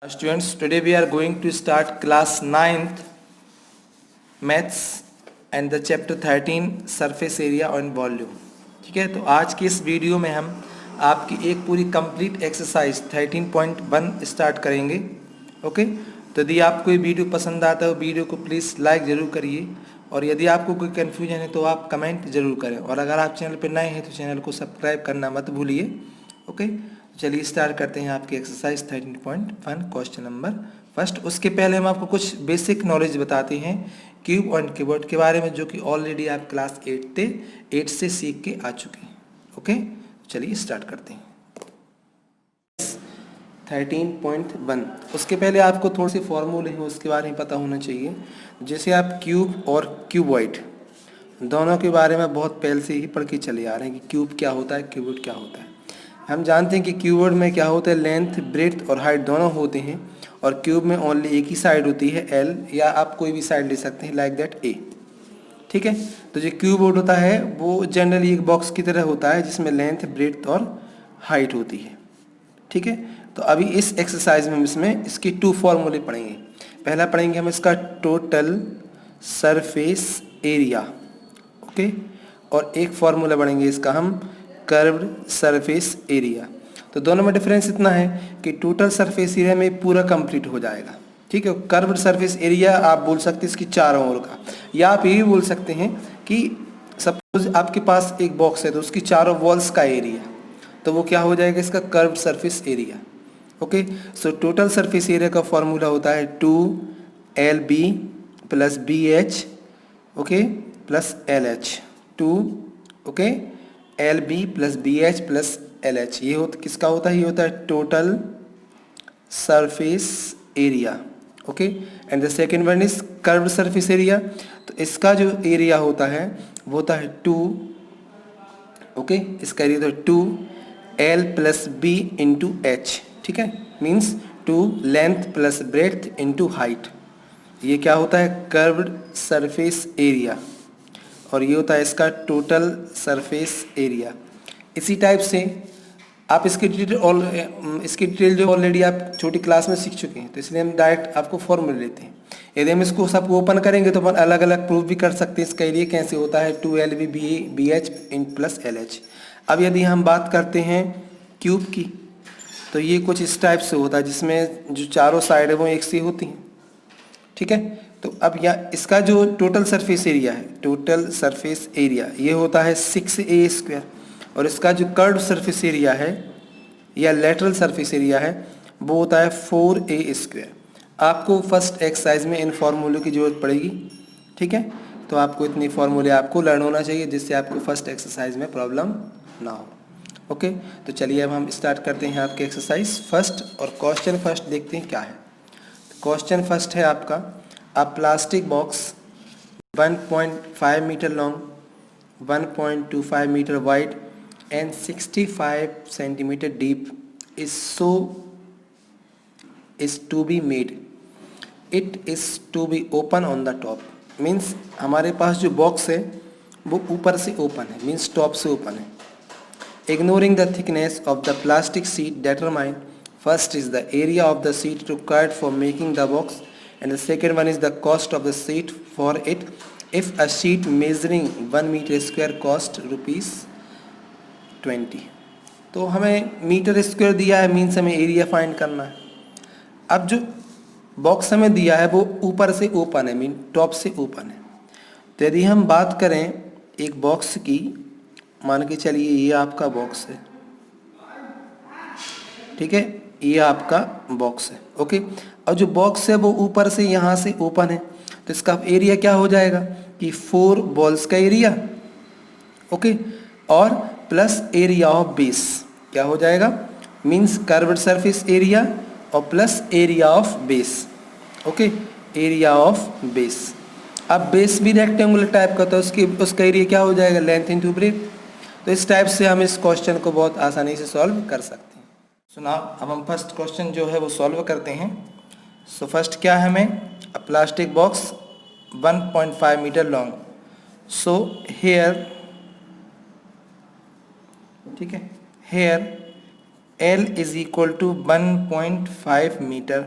Students, today we are going to start class 9th maths and the chapter 13 surface area and volume. ठीक है, तो आज की इस वीडियो में हम आपकी एक पूरी कंप्लीट एक्सरसाइज 13.1 स्टार्ट करेंगे. ओके, तो यदि आपको ये वीडियो पसंद आता है तो वीडियो को प्लीज़ लाइक ज़रूर करिए और यदि आपको कोई कन्फ्यूजन है तो आप कमेंट ज़रूर करें और अगर आप चैनल पर नए हैं तो चैनल को सब्सक्राइब करना मत भूलिए. ओके, चलिए स्टार्ट करते हैं आपकी एक्सरसाइज 13.1 क्वेश्चन नंबर फर्स्ट. उसके पहले हम आपको कुछ बेसिक नॉलेज बताते हैं क्यूब एंड कीबोर्ड के बारे में, जो कि ऑलरेडी आप क्लास 8 से सीख के आ चुके हैं. ओके, चलिए स्टार्ट करते हैं 13.1. उसके पहले आपको थोड़े से फॉर्मूले हैं उसके बारे में पता होना चाहिए. जैसे आप क्यूब और क्यूबॉइड दोनों के बारे में बहुत पहले से ही पढ़ के चले आ रहे हैं कि क्यूब क्या होता है, क्यूबॉइड क्या होता है. हम जानते हैं कि क्यूबॉइड में क्या होता है, लेंथ, ब्रेड्थ और हाइट दोनों होते हैं और क्यूब में ओनली एक ही साइड होती है एल, या आप कोई भी साइड ले सकते हैं लाइक दैट ए. ठीक है, तो जो क्यूबॉइड होता है वो जनरली एक बॉक्स की तरह होता है जिसमें लेंथ, ब्रेड्थ और हाइट होती है. ठीक है, तो अभी इस एक्सरसाइज में हम इसमें इसके 2 फॉर्मूले पढ़ेंगे. पहला पढ़ेंगे हम इसका टोटल सरफेस एरिया. ओके, और एक फॉर्मूला पढ़ेंगे इसका हम कर्व्ड सरफेस एरिया. तो दोनों में डिफरेंस इतना है कि टोटल सरफेस एरिया में पूरा कंप्लीट हो जाएगा. ठीक है, कर्व्ड सरफेस एरिया आप बोल सकते हैं इसकी चारों ओर का, या आप ये भी बोल सकते हैं कि सपोज आपके पास एक बॉक्स है तो उसकी चारों वॉल्स का एरिया, तो वो क्या हो जाएगा, इसका curved surface area. Okay, so total surface area का फॉर्मूला होता है 2LB plus BH okay plus LH. 2 okay LB plus BH plus LH. ये किसका होता है, ये होता है total surface area. Okay, and the second one is curved surface area. तो इसका जो एरिया होता है वो होता है 2 ओके, इसका एरिया होता है 2L plus B into H. ठीक है, means 2 length plus breadth into height. ये क्या होता है, कर्व्ड सरफेस एरिया, और ये होता है इसका टोटल सरफेस एरिया. इसी टाइप से आप इसकी डिटेल जो ऑलरेडी आप छोटी क्लास में सीख चुके हैं, तो इसलिए हम डायरेक्ट आपको फॉर्मूला लेते हैं. यदि हम इसको सबको ओपन करेंगे तो अपन अलग अलग प्रूफ भी कर सकते हैं इसका एरिया कैसे होता है, 2LB BH प्लस LH. अब यदि हम बात करते हैं क्यूब की, तो ये कुछ इस टाइप से होता है जिसमें जो चारों साइड है वो एक सी होती हैं. ठीक है, तो अब यहाँ इसका जो टोटल सरफेस एरिया है, टोटल सरफेस एरिया ये होता है 6A² और इसका जो कर्व्ड सरफेस एरिया है या लेटरल सरफेस एरिया है वो होता है 4A². आपको फर्स्ट एक्सरसाइज में इन फार्मूलों की ज़रूरत पड़ेगी. ठीक है, तो आपको इतनी फार्मूले आपको लर्न होना चाहिए जिससे आपको फर्स्ट एक्सरसाइज में प्रॉब्लम ना हो. ओके, तो चलिए अब हम स्टार्ट करते हैं आपके एक्सरसाइज फर्स्ट और क्वेश्चन फर्स्ट देखते हैं क्या है. क्वेश्चन फर्स्ट है आपका, a plastic box 1.5 meter long, 1.25 meter wide and 65 centimeter deep is to be made. It is to be open on the top. Means हमारे पास जो बॉक्स है वो ऊपर से ओपन है, मीन्स टॉप से ओपन है. Ignoring the thickness of the plastic sheet, determine first is the area of the sheet required for making the box and the second one is the cost of the sheet for it. If a sheet measuring 1 meter square cost rupees 20. तो हमें metre square दिया है, means हमें area find करना है. अब जो box हमें दिया है वो ऊपर से ओपन है, मीन टॉप से ओपन है. तो यदि हम बात करें एक बॉक्स की, मान के चलिए ये आपका बॉक्स है. ठीक है, ये आपका बॉक्स है. ओके, और जो बॉक्स है वो ऊपर से यहाँ से ओपन है, तो इसका एरिया क्या हो जाएगा कि 4 बॉल्स का एरिया. ओके, और प्लस एरिया ऑफ बेस क्या हो जाएगा, मीन्स कर्व्ड सरफेस एरिया और plus area of base. Okay, area of base. अब बेस भी रेक्टेंगुलर टाइप का, तो उसका एरिया क्या हो जाएगा, लेंथ इंटू ब्रेड्थ. तो इस टाइप से हम इस क्वेश्चन को बहुत आसानी से सॉल्व कर सकते हैं. सुनाओ, अब हम फर्स्ट क्वेश्चन जो है वो सॉल्व करते हैं. सो फर्स्ट क्या है, हमें a plastic box 1.5 meter long. So here, ठीक है, here L is equal to 1.5 meter.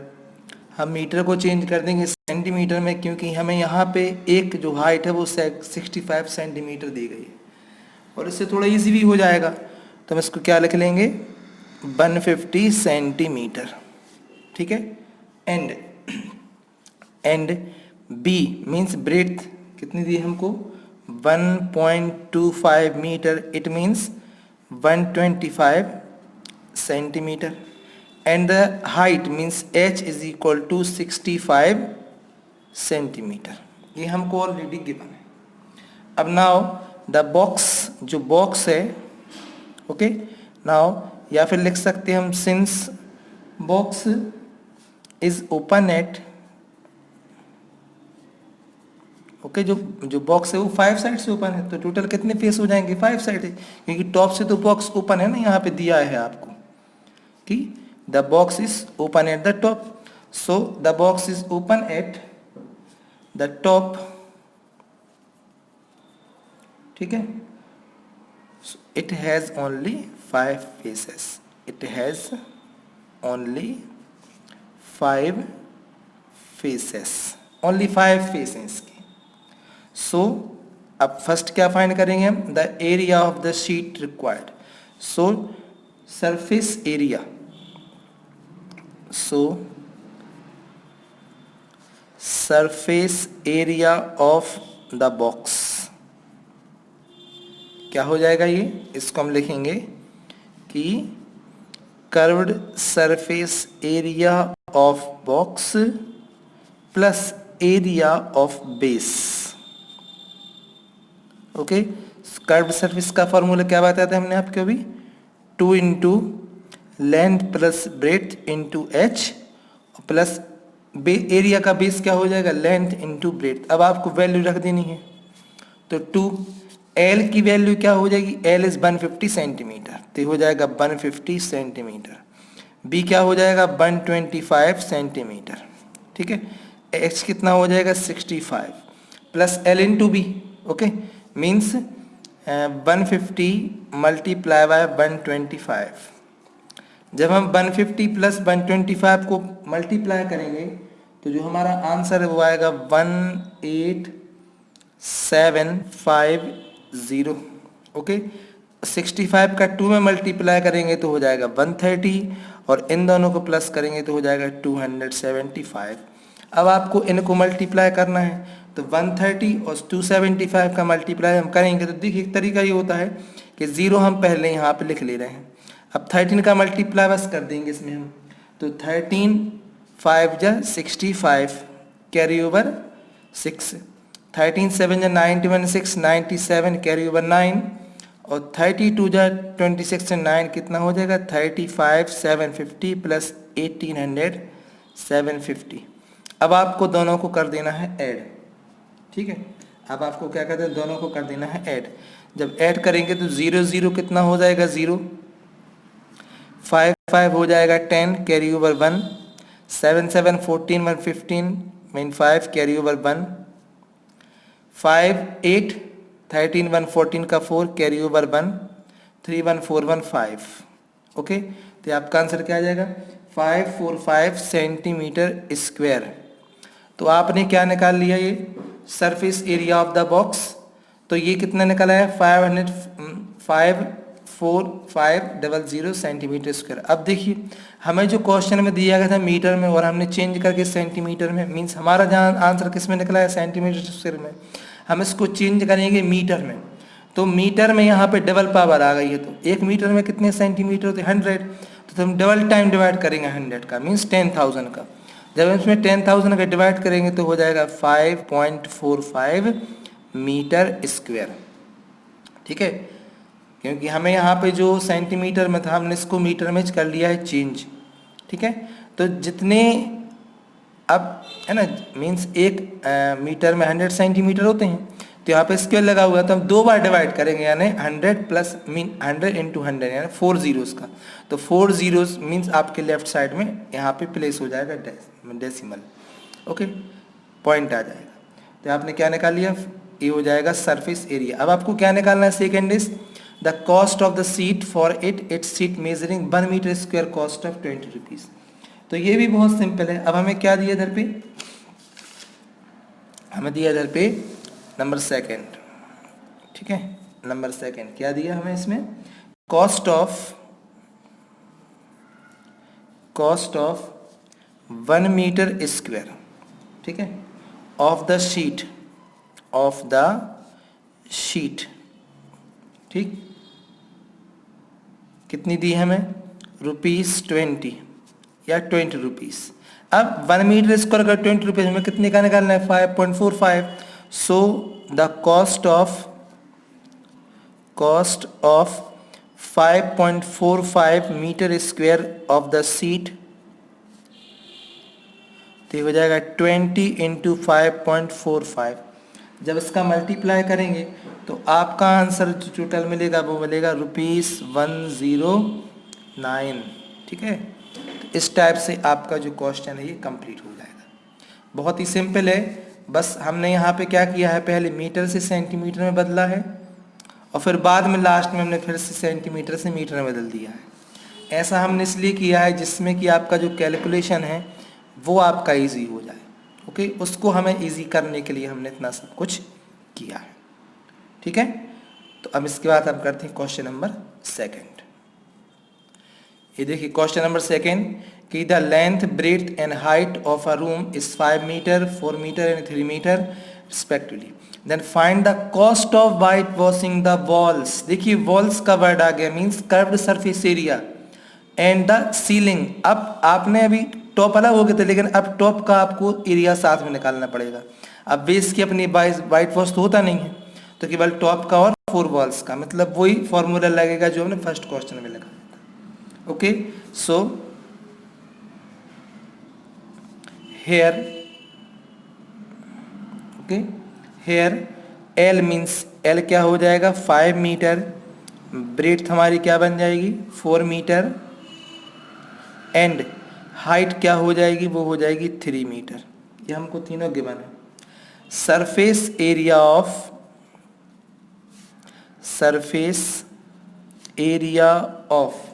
हम मीटर को चेंज कर देंगे सेंटीमीटर में, क्योंकि हमें यहाँ पे एक जो हाइट है वो 65 सेंटीमीटर दी गई है, और इससे थोड़ा इजी भी हो जाएगा। तो हम इसको क्या लिख लेंगे, 150 सेंटीमीटर। ठीक है। एंड बी मीन्स ब्रेथ कितनी दी हमको, 1.25 meter, it means 125 centimeter. And the height means h is equal to 65 centimeter. ये हमको ऑलरेडी गिवन है। अब नाउ द बॉक्स, जो बॉक्स है, ओके नाउ, या फिर लिख सकते हैं हम since box is open at, okay जो बॉक्स है वो 5 साइड से ओपन है, तो टोटल कितने फेस हो जाएंगे, 5 साइड है, क्योंकि टॉप से तो बॉक्स ओपन है ना, यहाँ पे दिया है आपको कि the box is open at the top, so the box is open at the top. ठीक है। It has only 5 faces, it has only 5 faces, only 5 faces की। सो अब फर्स्ट क्या फाइंड करेंगे हम, the area of the sheet required. So surface area, so surface area of the box क्या हो जाएगा, ये इसको हम लिखेंगे कि curved surface area of box plus area of base. Okay, curved surface का फॉर्मूला क्या बताया था हमने आपको अभी, 2 into length plus breadth into H plus area का बेस क्या हो जाएगा, लेंथ इंटू ब्रेथ। अब आपको वैल्यू रख देनी है, तो 2 एल की वैल्यू क्या हो जाएगी, एल इज 150 सेंटीमीटर, तो हो जाएगा 150 सेंटीमीटर। बी क्या हो जाएगा, 125 सेंटीमीटर। ठीक है। एच कितना हो जाएगा, 65 plus L into B, okay means 150 multiply by 125। जब हम 150 प्लस 125 को मल्टीप्लाई करेंगे तो जो हमारा आंसर है वो आएगा 18750। ओके, 65 का 2 में मल्टीप्लाई करेंगे तो हो जाएगा 130, और इन दोनों को प्लस करेंगे तो हो जाएगा 275। अब आपको इनको मल्टीप्लाई करना है, तो 130 और 275 का मल्टीप्लाई हम करेंगे तो देखिए एक तरीका ये होता है कि 0 हम पहले यहाँ पे लिख ले रहे हैं। अब 13 का मल्टीप्लाई बस कर देंगे इसमें हम, तो 13 5 जा 65 कैरी ओवर 6, 13 7 जा 91 6 97 कैरी ओवर 9, और 32 जा 26 9 कितना हो जाएगा 35 750 प्लस 1800 750। अब आपको दोनों को कर देना है ऐड। ठीक है, अब आपको क्या करते हैं, दोनों को कर देना है ऐड। जब ऐड करेंगे तो 0 0 कितना हो जाएगा 0, 5 5 हो जाएगा 10 carry over 1, 7 7 14 1 15 mean 5 carry over 1, 5 8 13 1 14 का 4 कैरी ओवर 1, 3 1 4 1 5। ओके, तो आपका आंसर क्या आ जाएगा 545 सेंटीमीटर स्क्वायर। तो आपने क्या निकाल लिया, ये surface area of the box. तो ये कितना निकला है 5450 सेंटीमीटर स्क्वायर। अब देखिए हमें जो क्वेश्चन में दिया गया था मीटर में और हमने चेंज करके सेंटीमीटर में, मीन्स हमारा जहाँ आंसर किस में निकला है सेंटीमीटर स्क्वायर में, हम इसको चेंज करेंगे मीटर में। तो मीटर में यहाँ पे डबल पावर आ गई है, तो 1 मीटर में कितने सेंटीमीटर होते हैं 100, तो हम डबल टाइम डिवाइड करेंगे 100 का, मीन्स 10,000 का। जब इसमें 10,000 का डिवाइड करेंगे तो हो जाएगा 5.45 मीटर स्क्वायर। ठीक है, क्योंकि हमें यहाँ पे जो सेंटीमीटर में था हमने इसको मीटर में कर लिया है चेंज। ठीक है, तो जितने अब है ना, मीन्स 1 मीटर में 100 सेंटीमीटर होते हैं, तो यहाँ पे स्क्वायर लगा हुआ है, तो हम 2 बार डिवाइड करेंगे, यानी 100 प्लस मीन 100 इंटू 100 यानी 4 जीरोस का। तो 4 जीरोस मीन्स आपके लेफ्ट साइड में यहाँ पे प्लेस हो जाएगा डेसिमल। ओके, पॉइंट आ जाएगा। तो आपने क्या निकाल लिया, ये हो जाएगा सरफेस एरिया। अब आपको क्या निकालना है, second is the cost of the sheet for its sheet measuring 1 meter square cost of 20 rupees. तो ये भी बहुत सिंपल है। अब हमें क्या दिया इधर पे, हमें दिया इधर पे नंबर सेकेंड, ठीक है, नंबर सेकेंड क्या दिया हमें इसमें, कॉस्ट ऑफ 1 मीटर स्क्वायर, ठीक है, ऑफ द शीट, ठीक, कितनी दी हमें, ₹20 या 20 रुपीज़। अब 1 मीटर स्क्वायर का 20 रुपीज़ हमें कितने का निकालना है, 5.45। So the cost of 5.45 meter square of the sheet, तो ये हो जाएगा 20 × 5.45। जब इसका मल्टीप्लाई करेंगे तो आपका आंसर जो टोटल मिलेगा वो मिलेगा ₹109, ठीक है। तो इस टाइप से आपका जो क्वेश्चन है ये कंप्लीट हो जाएगा। बहुत ही सिंपल है, बस हमने यहाँ पे क्या किया है, पहले मीटर से सेंटीमीटर में बदला है और फिर बाद में लास्ट में हमने फिर से सेंटीमीटर से मीटर में बदल दिया है। ऐसा हमने इसलिए किया है जिसमें कि आपका जो कैलकुलेशन है वो आपका इजी हो जाए, ओके। उसको हमें इजी करने के लिए हमने इतना सब कुछ किया है, ठीक है। तो अब इसके बाद हम करते हैं क्वेश्चन नंबर सेकंड। ये देखिए क्वेश्चन नंबर सेकंड कि the length, breadth and height of a room is 5 meter, 4 meter and 3 meter respectively. Then find the cost of white washing the walls. देखिए वॉल्स का वर्ड आ गया, means curved surface area and the ceiling. अब आपने अभी top अलग हो गए थे, लेकिन अब टॉप का आपको एरिया साथ में निकालना पड़ेगा। अब बेस की अपनी वाइट वॉश तो होता नहीं है, तो केवल टॉप का और 4 वॉल्स का, मतलब वही फॉर्मूला लगेगा जो हमने फर्स्ट क्वेश्चन में लगा, okay. So here, okay, here L means, L क्या हो जाएगा 5 मीटर, ब्रेड्थ हमारी क्या बन जाएगी 4 मीटर एंड हाइट क्या हो जाएगी, वो हो जाएगी 3 मीटर। ये हमको तीनों गिवन है। Surface area of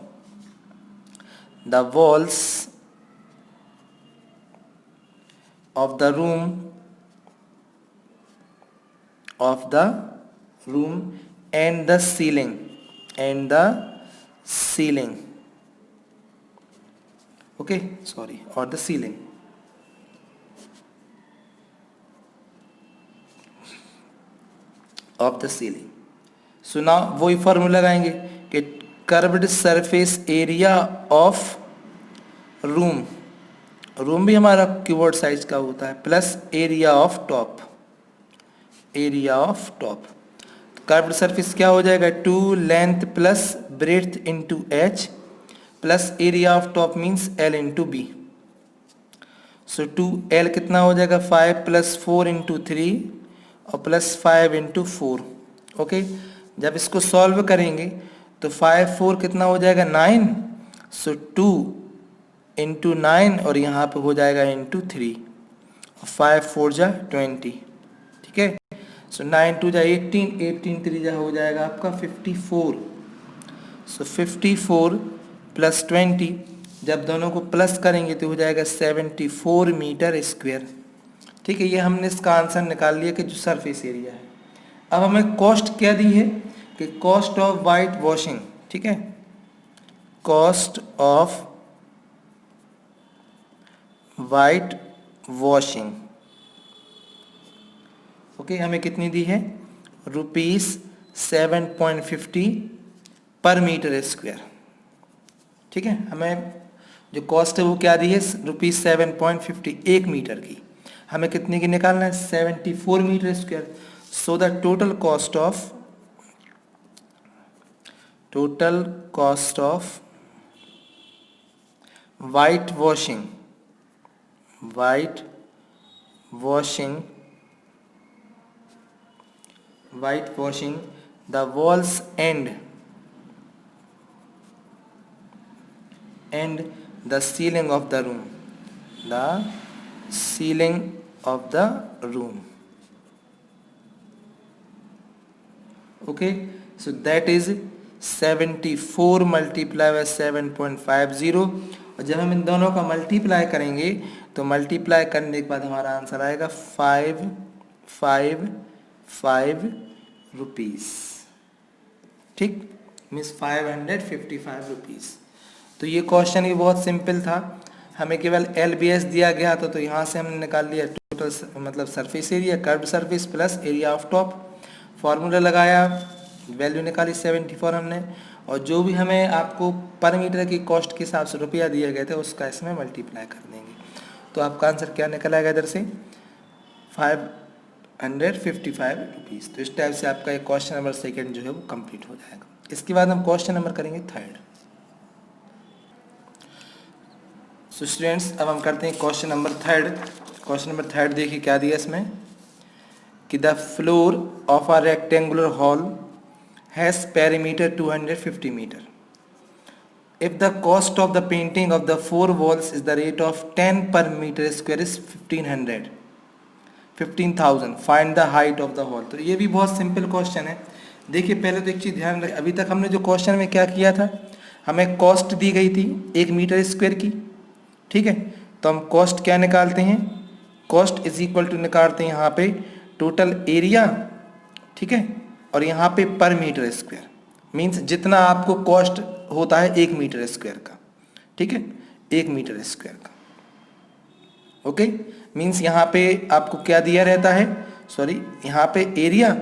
the walls of the room and the ceiling, okay, sorry, or the ceiling of the ceiling. So now वही फॉर्मूला लगाएंगे कि curved surface area of room भी हमारा कीबोर्ड साइज का होता है, plus area of top. Curved surface क्या हो जाएगा 2 length plus breadth into H plus area of top means L into B. So 2L कितना हो जाएगा 5 + 4 × 3 और प्लस 5 × 4, ओके। जब इसको सॉल्व करेंगे तो 5 4 कितना हो जाएगा 9, सो 2 × 9 और यहाँ पे हो जाएगा × 3 और 5 4 जा 20, ठीक है। सो 9 2 जा 18, 18 3 जा हो जाएगा आपका 54। सो 54 + 20 जब दोनों को प्लस करेंगे तो हो जाएगा 74 मीटर स्क्वायर, ठीक है। ये हमने इसका आंसर निकाल लिया कि जो सरफेस एरिया है। अब हमें कॉस्ट क्या दी है कि कॉस्ट ऑफ वाइट वॉशिंग, ठीक है, cost of white washing, okay, हमें कितनी दी है ₹7.50 पर मीटर स्क्वायर, ठीक है। हमें जो कॉस्ट है वो क्या दी है ₹7.50 1 मीटर की। हमें कितने की निकालना है 74 meter square. So the total cost of white washing the walls and the ceiling of the room, okay. So that is 74 multiply by 7.50, और जब हम इन दोनों का मल्टीप्लाई करेंगे तो मल्टीप्लाई करने के बाद हमारा आंसर आएगा 555 रुपीज़। ठीक, मीन्स 555 रुपीज़। तो ये क्वेश्चन भी बहुत सिंपल था, हमें केवल LBS दिया गया था, तो यहाँ से हमने निकाल लिया टोटल मतलब surface area, curved surface plus area of top, formula लगाया, वैल्यू निकाली 74 हमने, और जो भी हमें आपको पर मीटर की कॉस्ट के हिसाब से रुपया दिए गए थे उसका इसमें मल्टीप्लाई कर देंगे, तो आपका आंसर क्या निकल आएगा इधर से 555 रुपीज़। तो इस टाइप से आपका एक क्वेश्चन नंबर सेकेंड जो है वो कंप्लीट हो जाएगा। इसके बाद हम क्वेश्चन नंबर करेंगे थर्ड। सो स्टूडेंट्स, अब हम करते हैं question number third. Question number third देखिए क्या दिया इसमें कि the floor of a rectangular hall has perimeter 250 meter. If the cost of the painting of the 4 walls is the rate of 10 per meter square is 15,000, find the height of the hall। तो ये भी बहुत simple question है। देखिए पहले तो एक चीज़ ध्यान रखें, अभी तक हमने जो क्वेश्चन में क्या किया था, हमें कॉस्ट दी गई थी 1 मीटर स्क्वायर की, ठीक है, तो हम कॉस्ट क्या निकालते हैं, कॉस्ट इज इक्वल टू निकालते हैं यहाँ पे टोटल एरिया, ठीक है, और यहाँ पे पर मीटर स्क्वायर, मीन्स जितना आपको कॉस्ट होता है 1 मीटर स्क्वायर का, ठीक है, 1 मीटर स्क्वायर का, ओके। मीन्स यहाँ पे आपको क्या दिया रहता है, सॉरी यहाँ पे एरिया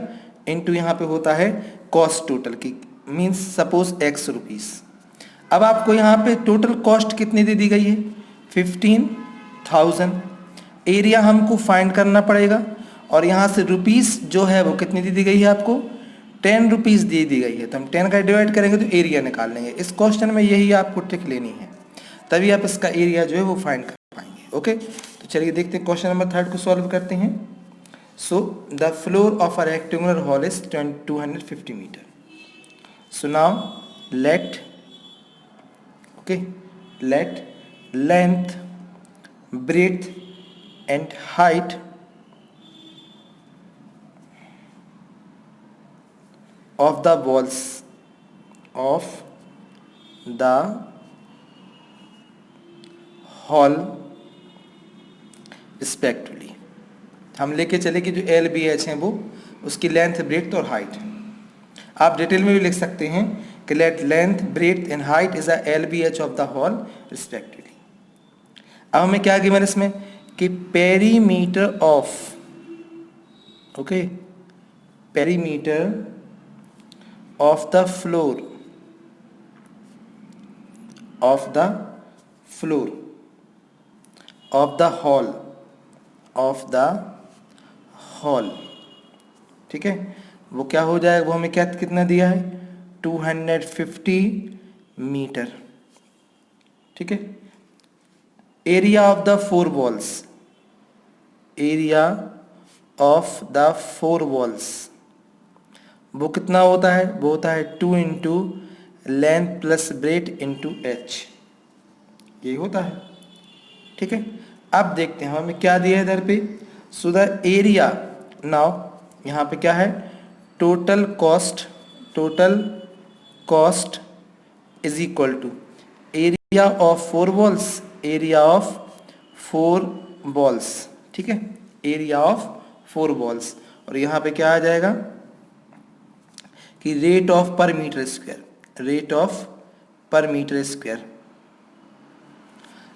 इनटू यहाँ पे होता है कॉस्ट टोटल की, मीन्स सपोज x रुपीस। अब आपको यहाँ पे टोटल कॉस्ट कितनी दे दी गई है 15,000, एरिया हमको फाइंड करना पड़ेगा, और यहाँ से रुपीस जो है वो कितनी दे दी गई है आपको 10 रुपीज़ दे दी गई है, तो हम 10 का डिवाइड करेंगे तो एरिया निकाल लेंगे। इस क्वेश्चन में यही आपको ट्रिक लेनी है, तभी आप इसका एरिया जो है वो फाइंड कर पाएंगे, ओके। तो चलिए देखते हैं क्वेश्चन नंबर थर्ड को सॉल्व करते हैं। So the floor of a rectangular hall is 250 meter. So now let length, breadth and height of the walls of the hall respectively। हम लेके चले कि जो LBH हैं वो उसकी लेंथ, ब्रेड्थ और हाइट। आप डिटेल में भी लिख सकते हैं कि late length, breadth and height is a LBH of the hall respectively. अब हमें क्या गिवन इसमें कि perimeter of, okay, perimeter of the floor of the hall, ठीक है, वो क्या हो जाएगा, वो हमें क्या कितना दिया है 250 मीटर, ठीक है। Area of the 4 walls, area of the 4 walls वो कितना होता है, वो होता है 2 into length plus breadth into h, यही होता है, ठीक है। अब देखते हैं हमें क्या दिया है इधर पे। सो द एरिया नाउ, यहाँ पे क्या है total cost is equal to area of 4 walls, area of 4 walls, ठीक है, एरिया ऑफ 4 वॉल्स, और यहाँ पे क्या आ जाएगा कि रेट ऑफ पर मीटर स्क्वायर, रेट ऑफ पर मीटर स्क्वायर।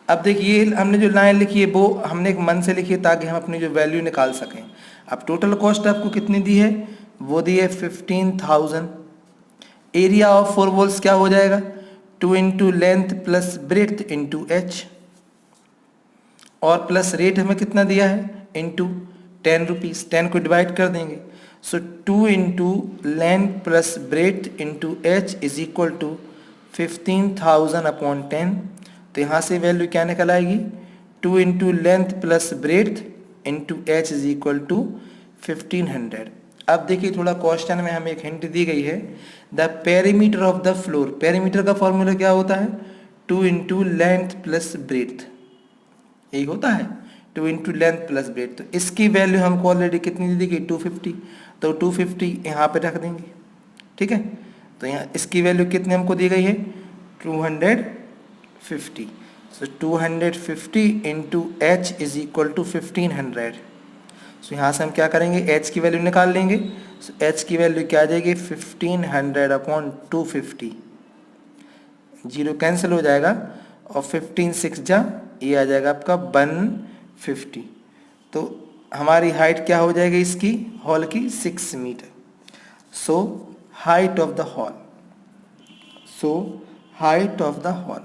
अब देखिए हमने जो लाइन लिखी है वो हमने एक मन से लिखी है ताकि हम अपनी जो वैल्यू निकाल सकें। अब टोटल कॉस्ट आपको कितनी दी है, वो दी है 15,000। एरिया ऑफ 4 वॉल्स क्या हो जाएगा 2 into length plus breadth into h, और प्लस रेट हमें कितना दिया है इंटू 10 रुपीज़, 10 को डिवाइड कर देंगे। So 2 into length plus breadth into h is equal to 15,000 upon 10। तो यहाँ से वैल्यू क्या निकल आएगी 2 into length plus breadth into h is equal to 1500। अब देखिए थोड़ा क्वेश्चन में हमें एक हिंट दी गई है, the perimeter of the floor, perimeter का फॉर्मूला क्या होता है 2 इंटू लेंथ प्लस ब्रेड्थ, यही होता है 2 इंटू लेंथ प्लस ब्रेड्थ। तो इसकी वैल्यू हमको ऑलरेडी कितनी दी गई 250, तो 250 यहाँ पे रख देंगे, ठीक है। तो यहाँ इसकी वैल्यू कितनी हमको दी गई है 250। So 250 into H is equal to 1500। So यहाँ से हम क्या करेंगे, एच की वैल्यू निकाल लेंगे। सो एच की वैल्यू क्या आ जाएगी 1500 अपॉन 250, जीरो कैंसिल हो जाएगा और 15 6 जा ये आ जाएगा आपका 150। तो हमारी हाइट क्या हो जाएगी इसकी हॉल की 6 meter. So height of the hall, so height of the hall,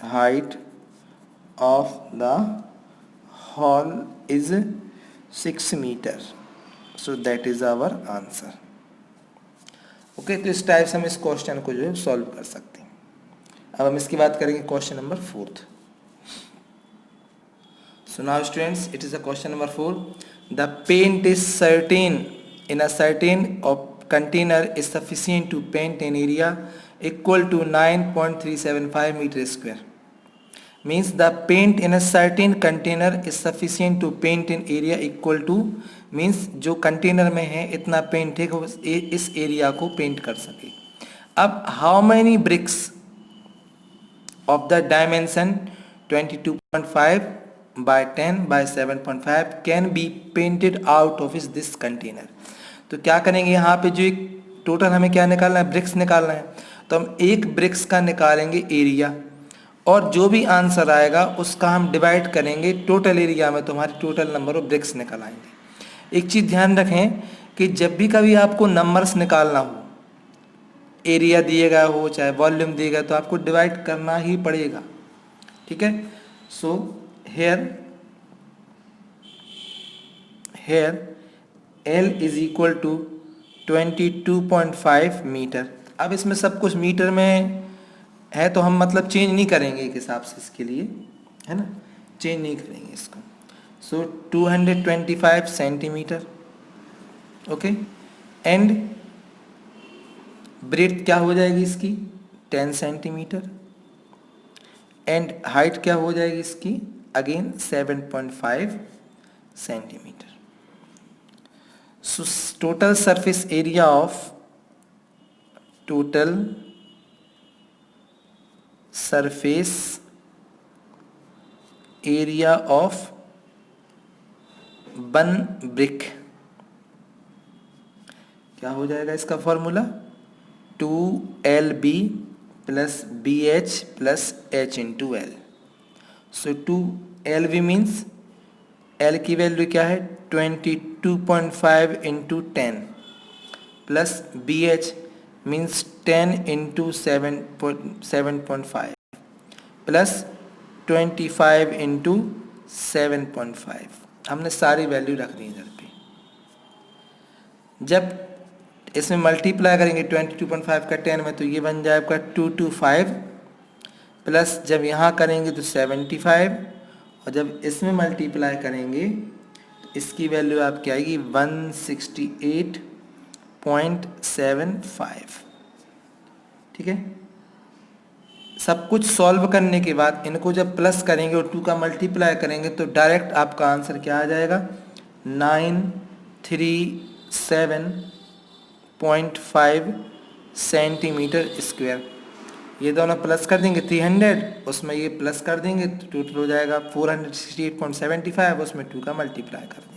height of the hall is 6 meter. So that is our answer. Okay, तो इस टाइप से हम इस क्वेश्चन को जो है सॉल्व कर सकते हैं। अब हम इसकी बात करेंगे question number 4। So now students, it is a question number 4. The paint is certain in a certain container is sufficient to paint an area equal to 9.375 meter square. Means the paint in a certain container is sufficient to paint an area equal to, means जो container में है इतना paint है कि इस area को paint कर सके। अब how many bricks of the dimension 22.5 by 10 by 7.5 can be painted out of this container। तो क्या करेंगे, यहाँ पे जो एक टोटल हमें क्या निकालना है, ब्रिक्स निकालना है। तो हम एक ब्रिक्स का निकालेंगे एरिया और जो भी आंसर आएगा उसका हम डिवाइड करेंगे टोटल एरिया में, तो हमारी टोटल नंबर ऑफ ब्रिक्स निकल आएंगे। एक चीज़ ध्यान रखें कि जब भी कभी आपको नंबर्स निकालना हो, एरिया दिया गया हो चाहे वॉल्यूम दिया गया, तो आपको डिवाइड करना ही पड़ेगा। ठीक है। So here L is equal to 22.5 meter. अब इसमें सब कुछ मीटर में है तो हम मतलब चेंज नहीं करेंगे एक हिसाब से इसके लिए, है ना, चेंज नहीं करेंगे इसको। सो 225 सेंटीमीटर। ओके, एंड ब्रेथ क्या हो जाएगी इसकी 10 सेंटीमीटर, एंड हाइट क्या हो जाएगी इसकी again 7.5 centimetre. So total surface area of surface area of one brick क्या हो जाएगा इसका formula 2LB plus BH plus H into L। सो 2LB मीन्स L की वैल्यू क्या है 22.5 into 10 plus BH means 10 into 7.5 plus 25 into 7.5। हमने सारी value रख दी इधर पे। जब इसमें मल्टीप्लाई करेंगे 22.5 का 10 में तो ये बन जाएगा 225 प्लस जब यहाँ करेंगे तो 75 और जब इसमें मल्टीप्लाई करेंगे तो इसकी वैल्यू आपकी आएगी 168.75। ठीक है। सब कुछ सॉल्व करने के बाद इनको जब प्लस करेंगे और 2 का मल्टीप्लाई करेंगे तो डायरेक्ट आपका आंसर क्या आ जाएगा 937.5 सेंटीमीटर स्क्वायर। ये दोनों प्लस कर देंगे 300, उसमें ये प्लस कर देंगे तो टोटल हो जाएगा 468.75, उसमें 2 का मल्टीप्लाई कर देंगे।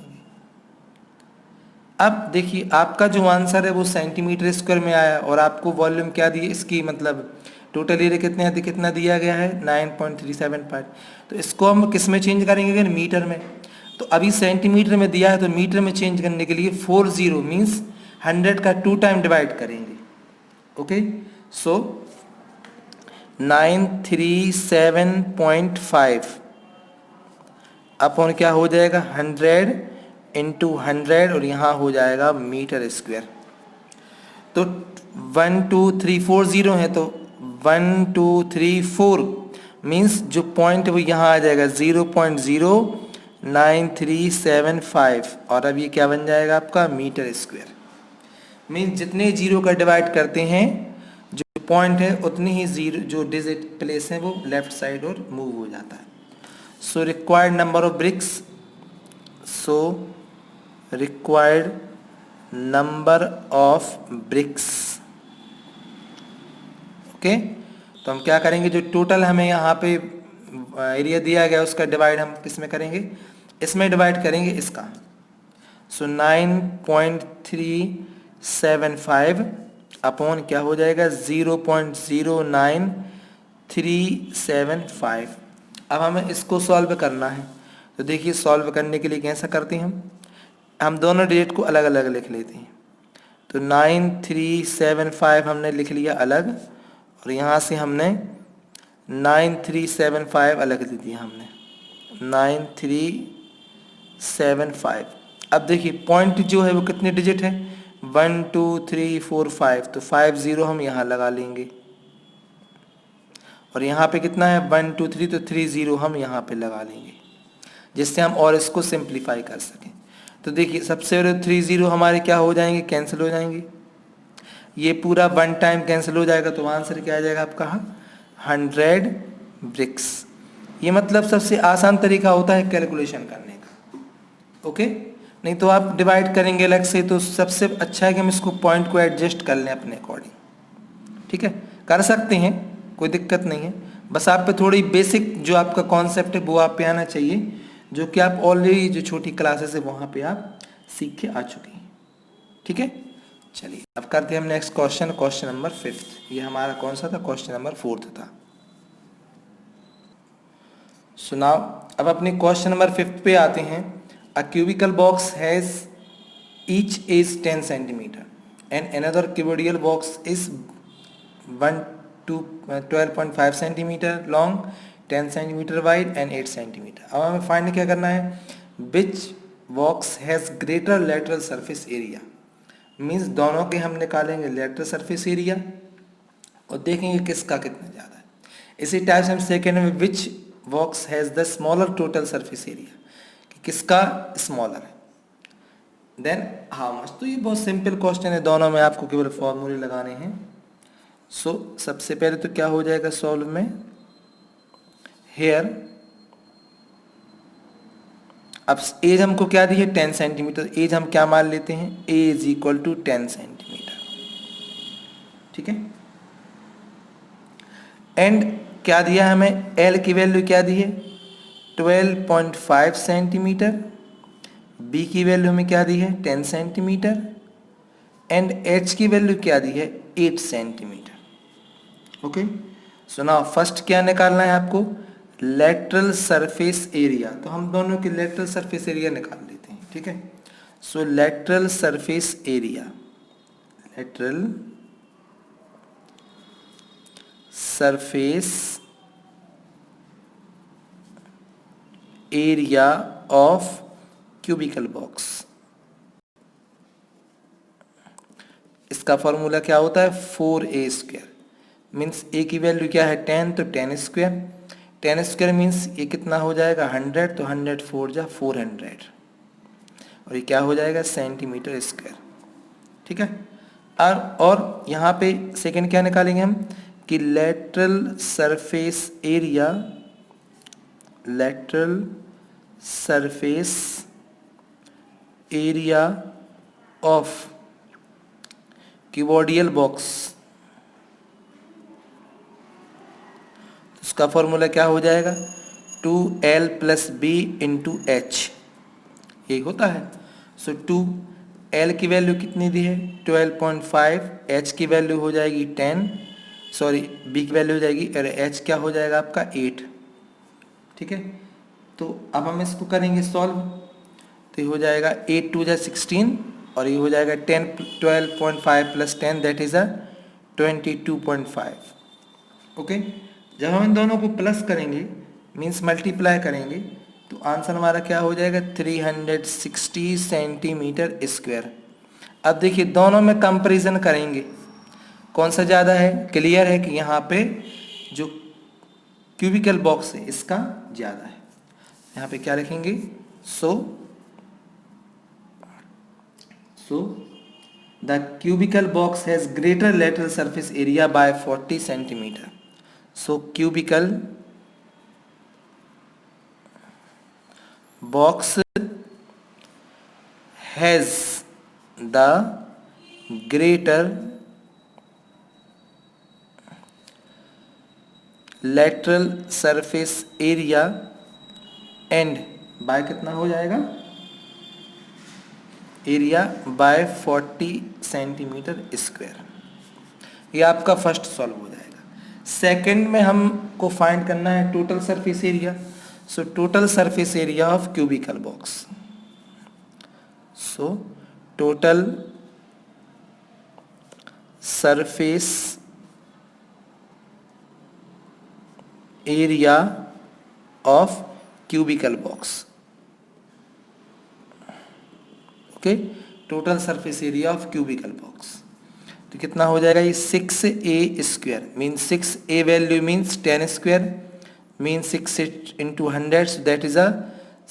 अब देखिए आपका जो आंसर है वो सेंटीमीटर स्क्वायर में आया और आपको वॉल्यूम क्या दिए इसकी मतलब टोटल एरिया कितना दिया गया है 9.375। तो इसको हम किस में चेंज करेंगे अगर मीटर में, तो अभी सेंटीमीटर में दिया है तो मीटर में चेंज करने के लिए 40 मीन्स 100 का 2 टाइम डिवाइड करेंगे। ओके, सो 937.5 अपॉन क्या हो जाएगा 100 इंटू 100 और यहाँ हो जाएगा मीटर स्क्वायर। तो 1 2 3 4 0 है तो 1 2 3 4 मीन्स जो पॉइंट वो यहाँ आ जाएगा 0.09375 और अब ये क्या बन जाएगा आपका मीटर स्क्वायर। मीन्स जितने जीरो का डिवाइड करते हैं जो पॉइंट है उतनी ही जीरो जो डिजिट प्लेस है वो लेफ्ट साइड और मूव हो जाता है। So required number of BRICS, so required number of BRICS. Okay, तो हम क्या करेंगे, जो टोटल हमें यहाँ पे एरिया दिया गया उसका डिवाइड हम किस में करेंगे, इसमें डिवाइड करेंगे इसका। सो 9.375 अपॉन क्या हो जाएगा 0.09375। अब हमें इसको सॉल्व करना है। तो देखिए सॉल्व करने के लिए कैसा करते हैं, हम दोनों डिजिट को अलग अलग लिख लेते हैं। तो 9375 हमने लिख लिया अलग, और यहाँ से हमने 9375 अलग दे दिया हमने 9375। अब देखिए पॉइंट जो है वो कितने डिजिट है, 1 2 3 4 5, तो 50 हम यहाँ लगा लेंगे, और यहाँ पे कितना है 1 2 3, तो 30 हम यहाँ पे लगा लेंगे, जिससे हम और इसको सिंप्लीफाई कर सकें। तो देखिए सबसे पहले 30 हमारे क्या हो जाएंगे, कैंसिल हो जाएंगे, ये पूरा वन टाइम कैंसिल हो जाएगा, तो आंसर क्या आ जाएगा आपका 100 ब्रिक्स। ये मतलब सबसे आसान तरीका होता है कैलकुलेशन करने का। ओके, नहीं तो आप डिवाइड करेंगे अलग से, तो सबसे अच्छा है कि हम इसको पॉइंट को एडजस्ट कर लें अपने अकॉर्डिंग। ठीक है, कर सकते हैं, कोई दिक्कत नहीं है, बस आप पे थोड़ी बेसिक जो आपका कॉन्सेप्ट है वो आप पे आना चाहिए, जो कि आप ऑलरेडी जो छोटी क्लासेस है वहाँ पे आप सीख के आ चुके हैं। ठीक है, चलिए अब करते हैं हम नेक्स्ट क्वेश्चन, क्वेश्चन नंबर 5। ये हमारा कौन सा था, क्वेश्चन नंबर 4 था। सुनाओ, अब अपने क्वेश्चन नंबर 5 पे आते हैं। A cubical box has each is 10 centimetre and another cubical box is 1 to 12.5 centimetre long, 10 centimetre wide and 8 centimetre. अब हमें फाइंड क्या करना है, which box has greater lateral surface area. Means दोनों के हम निकालेंगे लेटरल सरफेस एरिया और देखेंगे किसका कितना ज़्यादा है। इसी टाइप से हम सेकेंड में which box has the smaller total surface area, कि किसका स्मॉलर है, देन हाउ मच। तो ये बहुत सिंपल क्वेश्चन है, दोनों में आपको केवल फॉर्मूले लगाने हैं। सो सबसे पहले तो क्या हो जाएगा सॉल्व में, हेयर अब एज हमको क्या दी है 10 सेंटीमीटर, एज हम क्या मान लेते हैं, ए इज इक्वल टू 10 सेंटीमीटर। ठीक है, एंड क्या दिया हमें, एल की वैल्यू क्या दी है 12.5 सेंटीमीटर, बी की वैल्यू हमें क्या दी है 10 सेंटीमीटर, एंड एच की वैल्यू क्या दी है 8 centimetre. Okay, so now first क्या निकालना है आपको, लेटरल सरफेस एरिया। तो हम दोनों की लेटरल सरफेस एरिया निकाल लेते हैं। ठीक है, so lateral surface area, lateral surface area of cubical box, इसका फॉर्मूला क्या होता है 4a स्क्वायर। मीन्स ए की वैल्यू क्या है 10, तो 10 स्क्वायर, 10 स्क्वायर मीन्स ये कितना हो जाएगा 100, तो 100 4 जा 400, और ये क्या हो जाएगा सेंटीमीटर स्क्वायर। ठीक है, और यहाँ पे सेकंड क्या निकालेंगे हम, कि lateral surface area, lateral surface area of cuboidal box, उसका फॉर्मूला क्या हो जाएगा 2l + b × h, यही होता है। सो 2l की वैल्यू कितनी दी है 12.5, h की वैल्यू हो जाएगी 10, सॉरी b की वैल्यू हो जाएगी, और h क्या हो जाएगा आपका 8। ठीक है, तो अब हम इसको करेंगे सॉल्व, तो ये हो जाएगा 8 2 जा 16, और ये हो जाएगा 12.5 + 10 दैट इज 22.5। ओके, जब हम इन दोनों को प्लस करेंगे मीन्स मल्टीप्लाई करेंगे, तो आंसर हमारा क्या हो जाएगा 360 सेंटीमीटर स्क्वायर। अब देखिए दोनों में कंपैरिजन करेंगे, कौन सा ज़्यादा है, क्लियर है कि यहाँ पे जो क्यूबिकल बॉक्स है इसका ज़्यादा है। यहाँ पे क्या लिखेंगे, so the cubical box has greater lateral surface area by 40 centimeter. So cubical box has the greater lateral surface area and by कितना हो जाएगा, एरिया बाय 40 सेंटीमीटर स्क्वायर। ये आपका फर्स्ट सॉल्व हो जाएगा। सेकंड में हमको फाइंड करना है total surface area. So total surface area of cubical box, so total surface area of cubical box, okay, total surface area of cubical box. तो कितना हो जाएगा ये 6a square means 6a value means 10 square means 6 into 100, so that is a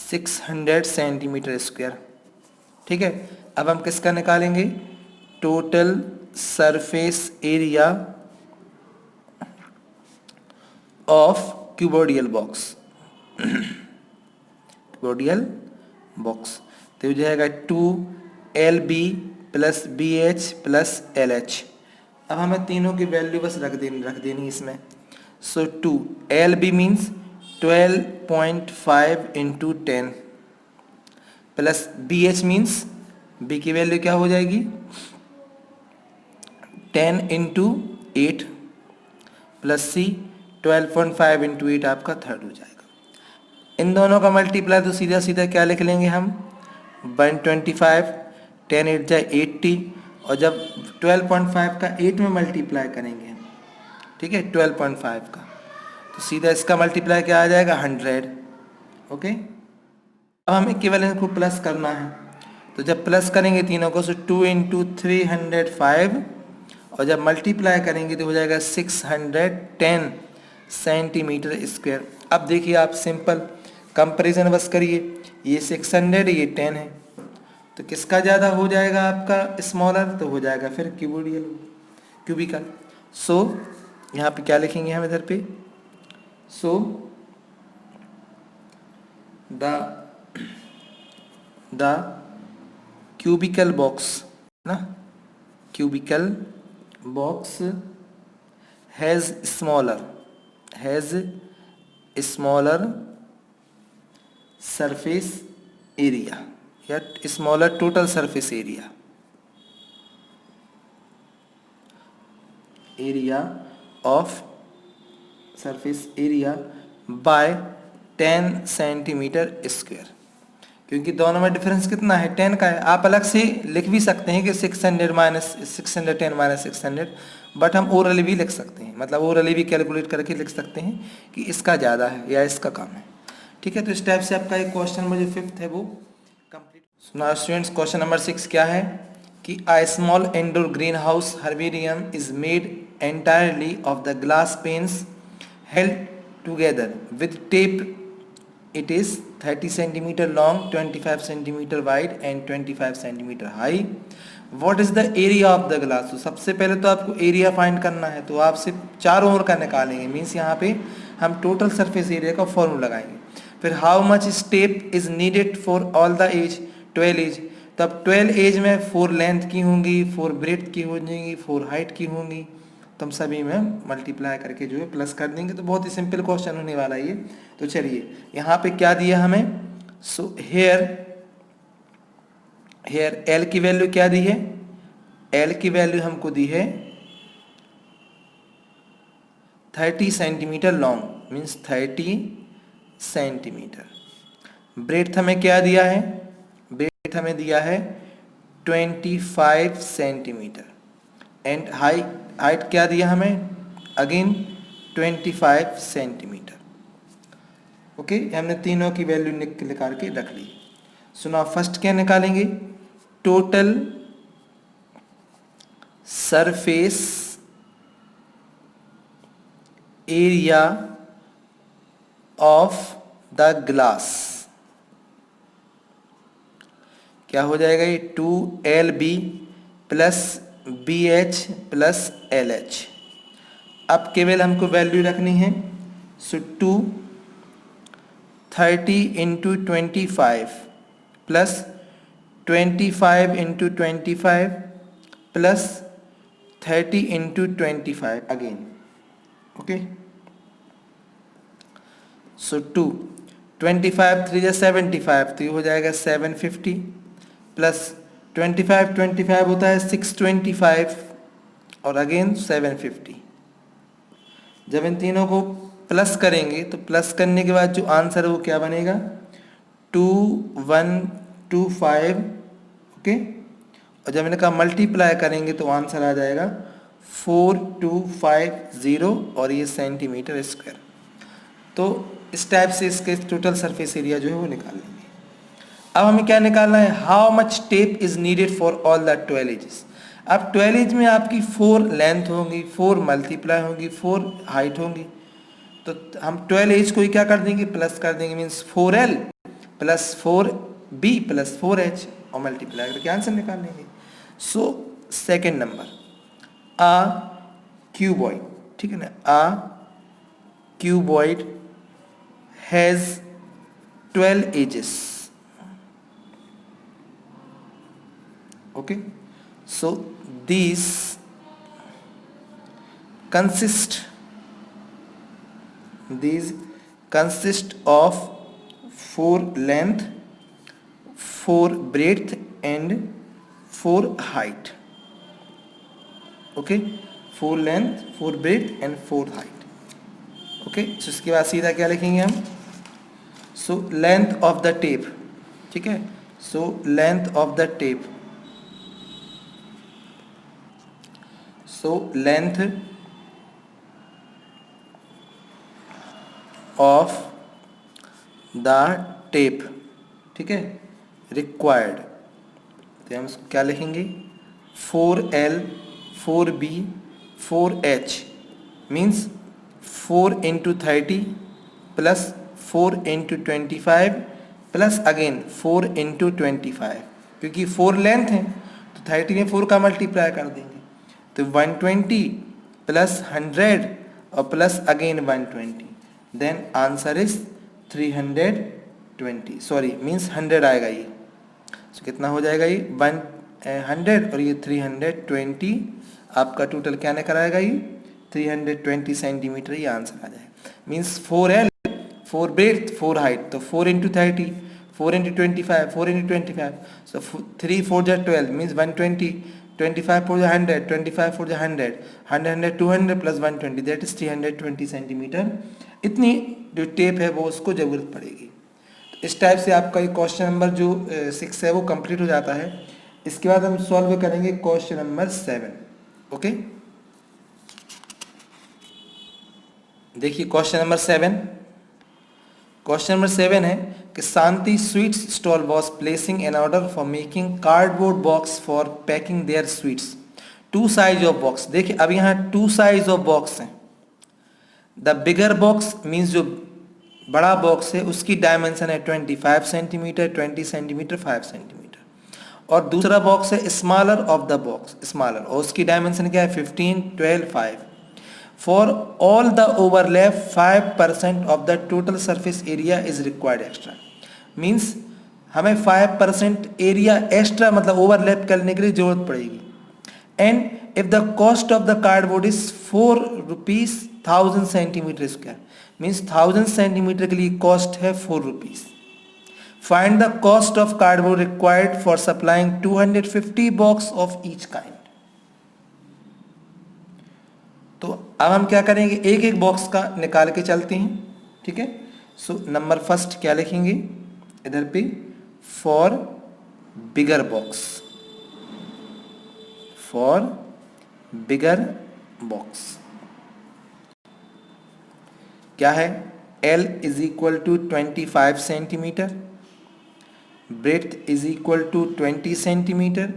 600 centimetre square. ठीक है, अब हम किसका निकालेंगे, total surface area of cuboidal box, cuboidal box. तो हो जाएगा 2LB plus BH plus LH। अब हमें तीनों की वैल्यू बस रख देनी इसमें। सो 2LB means 12.5 into 10 plus BH means B की वैल्यू क्या हो जाएगी 10 into 8 प्लस C 12.5 into 8 आपका थर्ड हो जाएगा। इन दोनों का मल्टीप्लाई तो सीधा सीधा क्या लिख लेंगे हम 125, 10 8 जाए 80, और जब 12.5 का 8 में मल्टीप्लाई करेंगे, ठीक है 12.5 का, तो सीधा इसका मल्टीप्लाई क्या आ जाएगा 100। ओके, अब हमें इक्विवेलेंस को प्लस करना है, तो जब प्लस करेंगे तीनों को, सो 2 into 305, और जब मल्टीप्लाई करेंगे तो हो जाएगा 610 सेंटीमीटर स्क्वायर। अब देखिए आप सिंपल कंपैरिजन बस करिए, ये 600 ये 10 है, तो किसका ज़्यादा हो जाएगा आपका स्मॉलर, तो हो जाएगा फिर क्यूबिकल। सो यहाँ पे क्या लिखेंगे हम इधर पे, सो द क्यूबिकल बॉक्स ना, cubical box has smaller surface area या smaller total surface area of surface area by 10 centimetre square. क्योंकि दोनों में डिफरेंस कितना है 10 का है। आप अलग से लिख भी सकते हैं कि 600 माइनस 610 माइनस 600, बट हम ओरली भी लिख सकते हैं, मतलब ओरली भी कैलकुलेट करके लिख सकते हैं कि इसका ज़्यादा है या इसका कम है। ठीक है, तो इस टाइप से आपका एक क्वेश्चन में जो 5th है वो complete. Now students, question number 6 क्या है कि a small indoor greenhouse herbarium is made entirely of the glass panes held together with tape. It is 30 centimeter long, 25 centimeter wide and 25 centimeter high. What is the area of the glass? तो सबसे पहले तो आपको area find करना है, तो आप सिर्फ चारों ओर का निकालेंगे, मीन्स यहाँ पे हम टोटल सरफेस एरिया का फॉर्मूला लगाएंगे। फिर how much step is needed for all the edge, 12 edge, तो अब 12 एज में 4 लेंथ की होंगी, 4 ब्रेथ की हो जाएंगी, 4 हाइट की होंगी, तो हम सभी में मल्टीप्लाई करके जो है प्लस कर देंगे। तो बहुत ही सिंपल क्वेश्चन होने वाला है ये। तो चलिए यहाँ पे क्या दिया हमें, सो हेयर एल की वैल्यू क्या दी है, एल की वैल्यू हमको दी है 30 centimeter long, means 30 centimeter. Breadth हमें क्या दिया है, ब्रेथ हमें दिया है 25 सेंटीमीटर एंड हाइट क्या दिया हमें, अगेन 25 सेंटीमीटर। ओके, हमने तीनों की वैल्यू निकाल के रख ली। सुना, फर्स्ट क्या निकालेंगे, total surface area of the glass, क्या हो जाएगा ये 2LB plus BH plus LH। अब केवल हमको वैल्यू रखनी है, सो 230 into 25 plus 25 into 25 plus 30 into 25 again. Okay, so 2 25 3 is 75, तो ये हो जाएगा 750 प्लस 25 25 होता है 625 और अगेन 750। जब इन तीनों को प्लस करेंगे तो प्लस करने के बाद जो आंसर है वो क्या बनेगा 2125। ओके, और जब इनका मल्टीप्लाई करेंगे तो आंसर आ जाएगा 4250 और ये सेंटीमीटर स्क्वायर। तो इस टाइप से इसके टोटल सरफेस एरिया जो है वो निकाल लेंगे। अब हमें क्या निकालना है, how much tape is needed for all the 12 edges. अब 12 एज में आपकी 4 लेंथ होंगी, 4 मल्टीप्लाई होंगी, 4 हाइट होंगी, तो हम 12 एज को ही क्या कर देंगे प्लस कर देंगे, means 4L plus 4B plus 4H और मल्टीप्लाई करके आंसर निकाल लेंगे। So second number a cuboid, ठीक है ना, a cuboid has 12 edges. Okay, so these consist of 4 length, 4 breadth and 4 height. Okay, 4 length, 4 breadth and 4 height. Okay, so इसके बाद सीधा क्या लिखेंगे हम, so length of the tape, ठीक है, so length of the tape, so length of the tape, ठीक है, required, तो हम इसको क्या लिखेंगे 4L 4B 4H means 4 into 30 plus 4 into 25 plus again 4 into 25, क्योंकि 4 लेंथ है तो 30 में 4 का मल्टीप्लाई कर देंगे, तो 120 प्लस 100 और plus again 120, then answer is 320, sorry means 100 आएगा ये, so कितना हो जाएगा ये 100 और ये 320, आपका टोटल क्या निकल आएगा ये 320 सेंटीमीटर, ये आंसर आ जाएगा। मीन्स 4L 4 ब्रेथ 4 हाइट, तो 4 into 30 4 into 25 4 into 25, so 3 4 जा 12 मीन्स 120, 25 4 जा 100, 25 4 जा 100, 100 200 प्लस 120, दैट इज 320 सेंटीमीटर। इतनी जो टेप है वो उसको ज़रूरत पड़ेगी। तो इस टाइप से आपका ये क्वेश्चन नंबर जो 6 है वो कंप्लीट हो जाता है। इसके बाद हम सॉल्व करेंगे क्वेश्चन नंबर 7। ओके, देखिए क्वेश्चन नंबर 7। क्वेश्चन नंबर 7 है कि Shanti sweets stall was placing an order for making cardboard box for packing their sweets, 2 size of box. देखिए अब यहाँ 2 साइज ऑफ बॉक्स हैं। द बिगर बॉक्स मीन्स जो बड़ा box है उसकी डायमेंशन है 25 सेंटीमीटर 20 सेंटीमीटर 5 सेंटीमीटर, और दूसरा बॉक्स है smaller of the box smaller, और उसकी डायमेंशन क्या है 15 12 5। For all the overlap 5% of the total surface area is required extra, means हमें 5% एरिया एक्स्ट्रा मतलब ओवरलैप करने के लिए जरूरत पड़ेगी। And if the cost of the cardboard is 4 rupees 1000 centimetre square, means 1000 centimetre के लिए कॉस्ट है 4 rupees. Find the cost of cardboard required for supplying 250 box of each kind. तो अब हम क्या करेंगे, एक एक बॉक्स का निकाल के चलते हैं, ठीक है। सो नंबर फर्स्ट क्या लिखेंगे इधर पे, for bigger box, for bigger box क्या है, L is equal to 25 centimeter, breadth is equal to 20 centimeter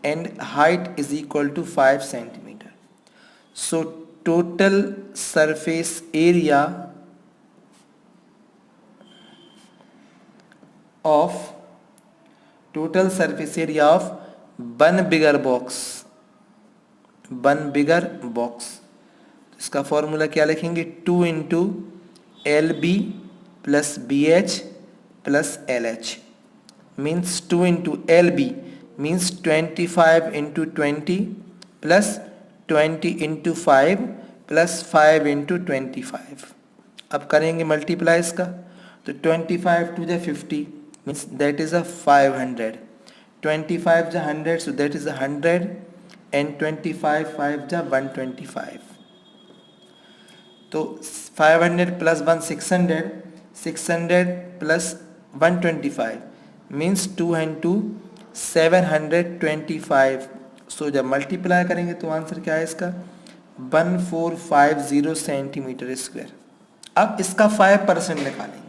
and height is equal to 5 centimeter. So total surface area of one bigger box, इसका formula क्या लिखेंगे 2 into LB plus BH plus LH, means 2 into LB means 25 into 20 plus 20 into 5 plus 5 into 25. अब करेंगे multiply इसका, तो 25 to the 50 means that is a 500. 25 जा 100, so that is a 100 and 25 5 जा 125. तो 500 plus 1 600, 600 plus 125 means 2 and 2 725. सो जब multiply करेंगे तो आंसर क्या है इसका 1450 सेंटीमीटर स्क्वायर. अब इसका 5% निकालेंगे.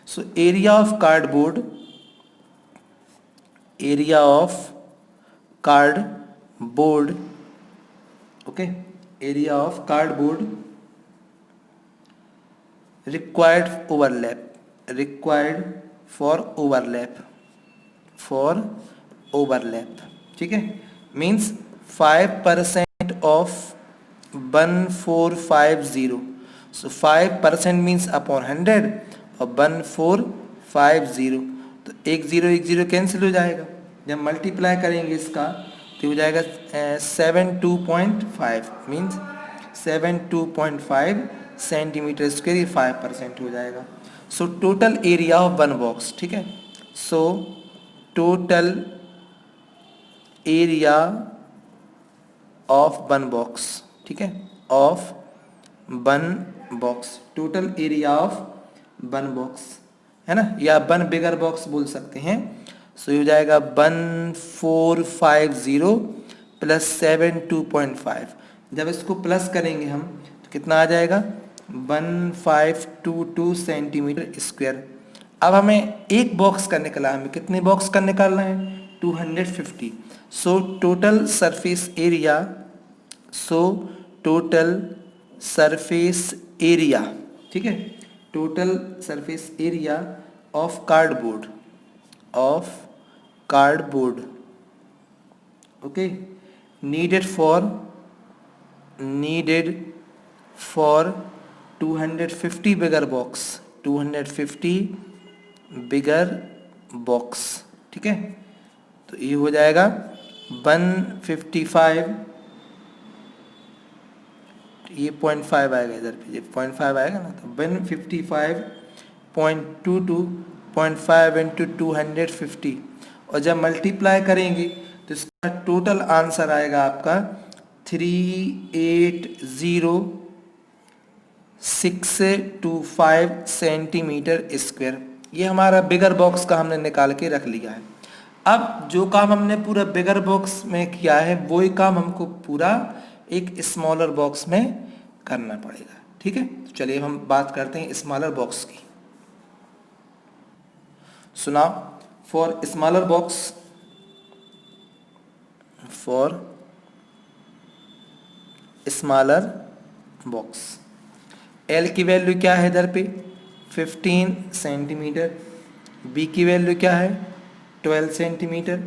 So area of cardboard, area of cardboard, okay, area of cardboard required overlap, required for overlap, for overlap, ठीक है, means 5% of 1450. so 5% means upon 100 और 1450, तो एक जीरो कैंसिल हो जाएगा. जब मल्टीप्लाई करेंगे इसका तो हो जाएगा 72.5 मीन्स 72.5 सेंटीमीटर स्क्वायर, ये 5% हो जाएगा. So total area of one box, ठीक है, so total area of one box, ठीक है, of one box, total area of one box है ना, या वन बिगर बॉक्स बोल सकते हैं. सो ये हो जाएगा 1450 प्लस 72.5. जब इसको प्लस करेंगे हम तो कितना आ जाएगा 1522 सेंटीमीटर स्क्वायर. अब हमें एक बॉक्स का निकला, हमें कितने बॉक्स का निकालना है 250. So total surface area, so total surface area, ठीक है, total surface area of cardboard, of cardboard, okay, needed for 250 bigger box, 250 bigger box, ठीक है. तो ये हो जाएगा 155, ये 0.5 आएगा इधर पे, ये 0.5 आएगा ना, तो 155.22.5 इंटू 250. और जब मल्टीप्लाई करेंगे तो इसका टोटल आंसर आएगा आपका 380,625 सेंटीमीटर स्क्वायर. ये हमारा बिगर बॉक्स का हमने निकाल के रख लिया है. अब जो काम हमने पूरा बिगर बॉक्स में किया है वही काम हमको पूरा एक स्मॉलर बॉक्स में करना पड़ेगा, ठीक है. तो चलिए हम बात करते हैं स्मॉलर बॉक्स की. सुना, for smaller box, for smaller box, L की वैल्यू क्या है इधर पे 15 सेंटीमीटर, बी की वैल्यू क्या है 12 सेंटीमीटर,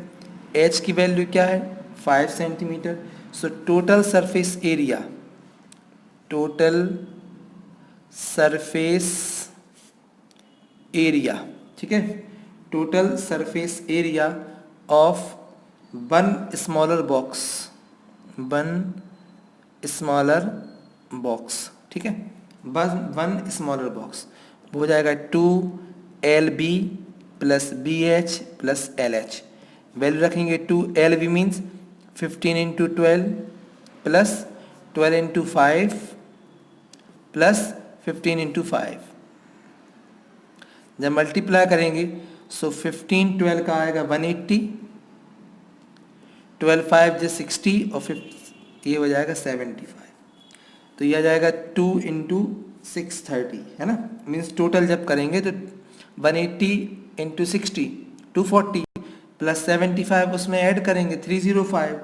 एच की वैल्यू क्या है 5 centimetre. So total surface area, total surface area, ठीक है, total surface area of one smaller box, one smaller box, ठीक है, वन स्मॉलर बॉक्स हो जाएगा 2LB plus BH plus LH. Value रखेंगे 2LB means 15 into 12 plus 12 into 5 plus 15 into 5. जब multiply करेंगे सो 15 12 का आएगा 180, 12 5 जो 60 और 5 ये हो जाएगा 75. तो ये आ जाएगा 2 इंटू 630 है ना, मीन्स टोटल जब करेंगे तो 180 इंटू 60 240 प्लस 75 उसमें ऐड करेंगे 305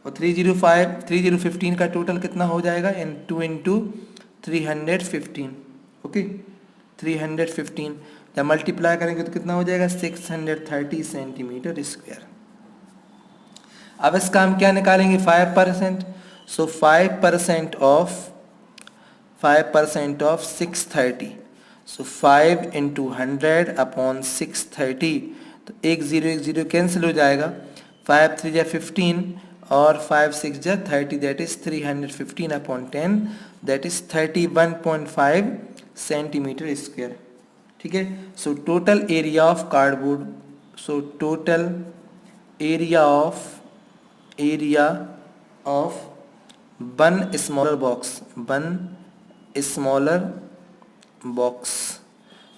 और 3015 का टोटल कितना हो जाएगा 2 इंटू 315, ओके 315. जब मल्टीप्लाई करेंगे तो कितना हो जाएगा 630 सेंटीमीटर स्क्वायर. अब इसका हम क्या निकालेंगे 5%. सो 5% ऑफ 630, सो 5 इंटू 100 अपॉन 630, तो तो एक जीरो कैंसिल हो जाएगा, 5 3 जा 15 और 5 6 जा 30, that is 315 upon 10, that is 31.5 centimetre square. ठीक है, so total area of cardboard, so total area of one smaller box,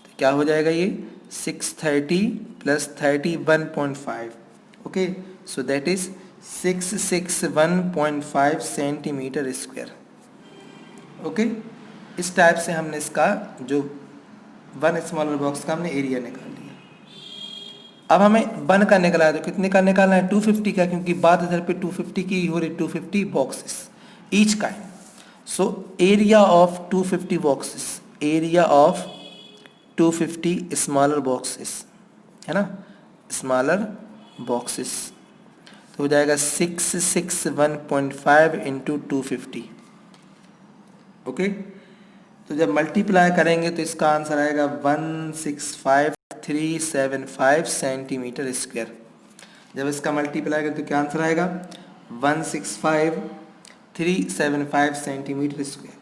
तो क्या हो जाएगा ये 630 plus 31.5, okay, so that is 661.5 centimetre square. Okay, इस टाइप से हमने इसका जो वन स्मॉलर बॉक्स का हमने एरिया निकाल लिया। अब हमें वन का निकाला है, तो कितने का निकालना है, 250 का, क्योंकि बात इधर पे 250 की हो रही, 250 boxes each kind. So area of 250 boxes, area of 250 smaller boxes, है ना, स्मॉलर बॉक्सेस, तो हो जाएगा 661.5 इंटू 250। ओके, तो जब मल्टीप्लाई करेंगे तो इसका आंसर आएगा 165,375 सेंटीमीटर स्क्वायर। जब इसका मल्टीप्लाई करें तो क्या आंसर आएगा 165,375 सेंटीमीटर स्क्वायर।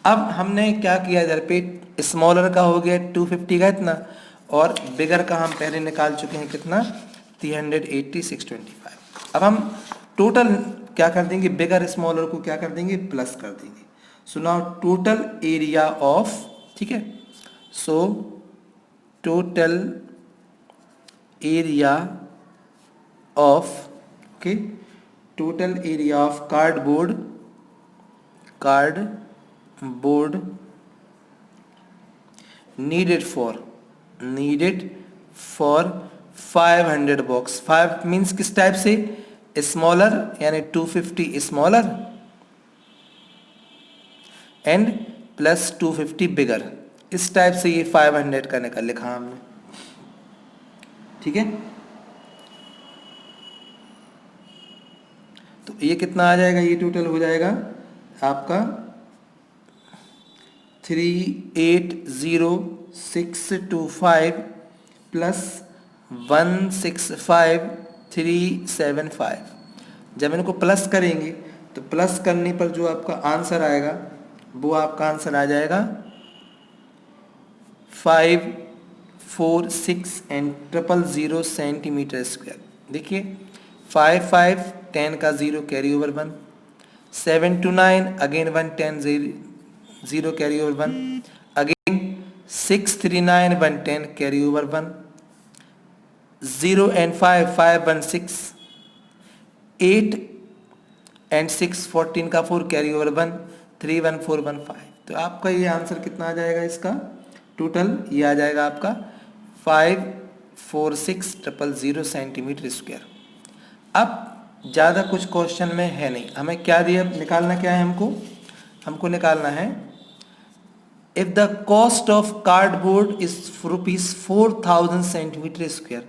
अब हमने क्या किया, इधर पे स्मॉलर का हो गया 250 का इतना, और बिगर का हम पहले निकाल चुके हैं कितना 380 625। अब हम टोटल क्या कर देंगे, बिगर स्मॉलर को क्या कर देंगे प्लस कर देंगे। So now total area of, ठीक है, so total area of, okay, total area of cardboard needed for 500 box. 5 means किस टाइप से, स्मॉलर यानी 250 स्मॉलर एंड प्लस 250 बिगर, इस टाइप से ये 500 का निकाल लिखा हमने। ठीक है, तो ये कितना आ जाएगा, ये टोटल हो जाएगा आपका 380,625 प्लस 165,375। जब इनको प्लस करेंगे तो प्लस करने पर जो आपका आंसर आएगा वो आपका आंसर आ जाएगा 546 एंड 000 सेंटीमीटर स्क्वायर। देखिए 5 5 10 का 0 carry over 1, 7 to 9 again 1 10 0 carry over 1, again 6 3 9 1 10 carry over 1, 0 and 5 5 1 6, 8 and 6 14 का 4 कैरी ओवर 1, 3 1 4 1 5। तो आपका ये आंसर कितना आ जाएगा, इसका टोटल ये आ जाएगा आपका 546,000 सेंटीमीटर स्क्वायर। अब ज़्यादा कुछ क्वेश्चन में है नहीं, हमें क्या दिया, निकालना क्या है, हमको निकालना है if the cost of cardboard is ₹4,000 centimetre square,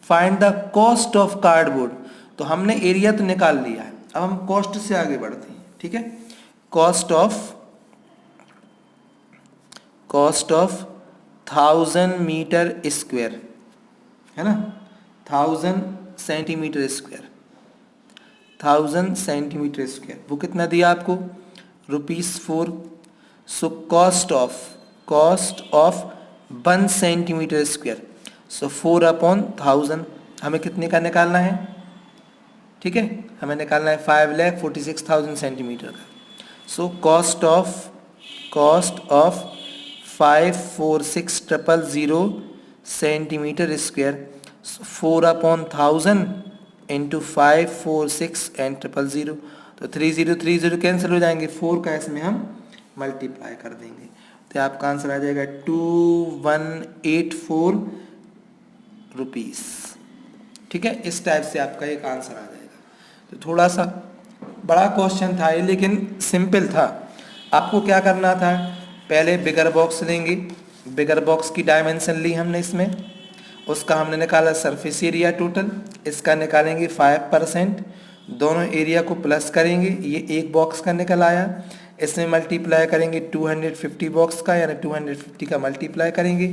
find the cost of cardboard. तो हमने एरिया तो निकाल लिया है, अब हम कॉस्ट से आगे बढ़ते हैं। ठीक है, कॉस्ट ऑफ 1000 मीटर स्क्वायर, है ना, 1000 सेंटीमीटर स्क्वायर, 1000 सेंटीमीटर स्क्वायर, वो कितना दिया आपको ₹4। So cost of 1 centimetre square, so 4/1000, हमें कितने का निकालना है, ठीक है, हमें निकालना है 5,46,000 सेंटीमीटर का। सो cost of 546,000 centimetre square, 4/1000 into 546 and 000, तो 30 कैंसिल हो जाएंगे, 4 का इसमें हम मल्टीप्लाई कर देंगे, तो आपका आंसर आ जाएगा 2184 रुपीस। ठीक है, इस टाइप से आपका एक आंसर आ जाएगा। तो थोड़ा सा बड़ा क्वेश्चन था ये, लेकिन सिंपल था। आपको क्या करना था, पहले बिगर बॉक्स लेंगे, बिगर बॉक्स की डायमेंशन ली हमने इसमें, उसका हमने निकाला सरफेस एरिया टोटल, इसका निकालेंगे 5%, दोनों एरिया को प्लस करेंगे, ये एक बॉक्स का निकल आया। इसमें मल्टीप्लाई करेंगे 250 बॉक्स का, यानी 250 का मल्टीप्लाई करेंगे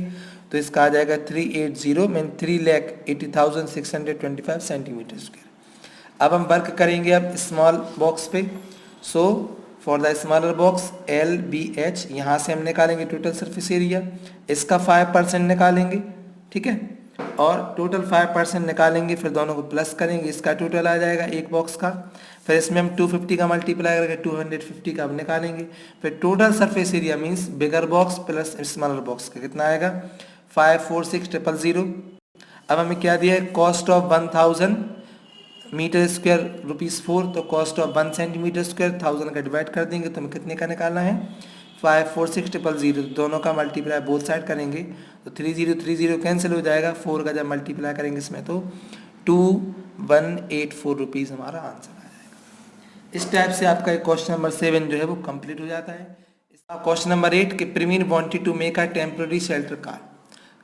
तो इसका आ जाएगा 380 मीन 3,80,625 सेंटीमीटर स्क्वायर। अब हम वर्क करेंगे अब स्मॉल बॉक्स पे। So for the smaller box LBH, यहाँ से हम निकालेंगे टोटल सरफेस एरिया, इसका 5% निकालेंगे, ठीक है, और टोटल 5% निकालेंगे, फिर दोनों को प्लस करेंगे, इसका टोटल आ जाएगा एक बॉक्स का। फिर इसमें हम 250 का मल्टीप्लाई करके 250 का अब निकालेंगे, फिर total surface area means bigger box plus smaller box का कितना आएगा 546,000। अब हमें क्या दिया है, कॉस्ट ऑफ 1000 मीटर स्क्वायर ₹4, तो कॉस्ट ऑफ 1 सेंटीमीटर स्क्वायर 1000 का डिवाइड कर देंगे तो हमें कितने का निकालना है 546,000। दोनों का मल्टीप्लाई बोथ साइड करेंगे तो 3030 कैंसिल हो जाएगा, 4 का जब मल्टीप्लाई करेंगे इसमें तो 2184 रुपीज़ हमारा आंसर आ जाएगा। इस टाइप से आपका क्वेश्चन नंबर 7 जो है वो कंप्लीट हो जाता है। क्वेश्चन नंबर 8 कि Praveen wanted to make a temporary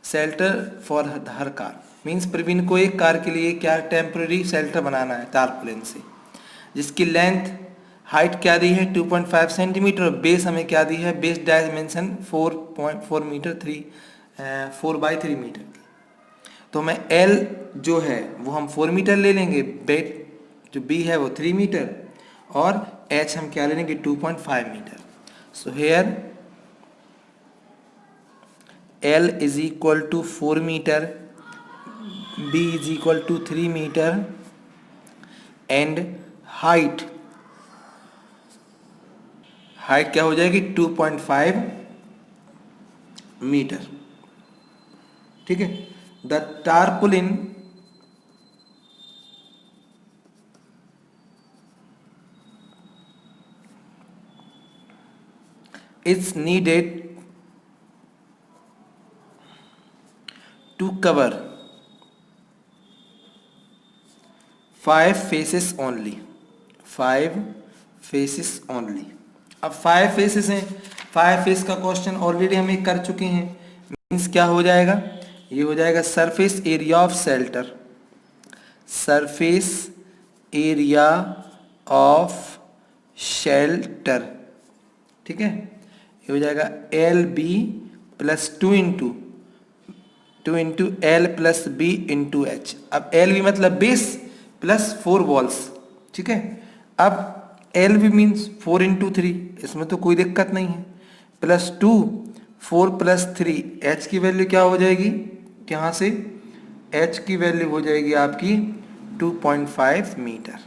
shelter for her car, means Praveen को एक कार के लिए क्या टेम्पररी शेल्टर बनाना है टारपोलिन से, जिसकी लेंथ हाइट क्या दी है 2.5 सेंटीमीटर और बेस हमें क्या दी है, बेस डायमेंशन 4.4 मीटर 4/3 मीटर की। तो हमें L जो है वो हम 4 मीटर ले लेंगे, बेट जो B है वो 3 मीटर और H हम क्या ले लेंगे 2.5 meter. So here L is equal to 4 meter, B is equal to 3 meter and height क्या हो जाएगी 2.5 मीटर, ठीक है। The tarpaulin is needed to cover 5 faces only, 5 faces only. अब 5 फेसेस हैं, 5 फेस का क्वेश्चन ऑलरेडी हम एक कर चुके हैं, मीन्स क्या हो जाएगा, ये हो जाएगा surface area of shelter, surface area of shelter, ठीक है। ये हो जाएगा LB plus 2 into L plus B into H। अब LB मतलब बेस प्लस 4 वॉल्स, ठीक है। अब LB मीन्स 4 इंटू 3, इसमें तो कोई दिक्कत नहीं है, प्लस 2 4 प्लस 3, H की वैल्यू क्या हो जाएगी, यहाँ से H की वैल्यू हो जाएगी आपकी 2.5 मीटर।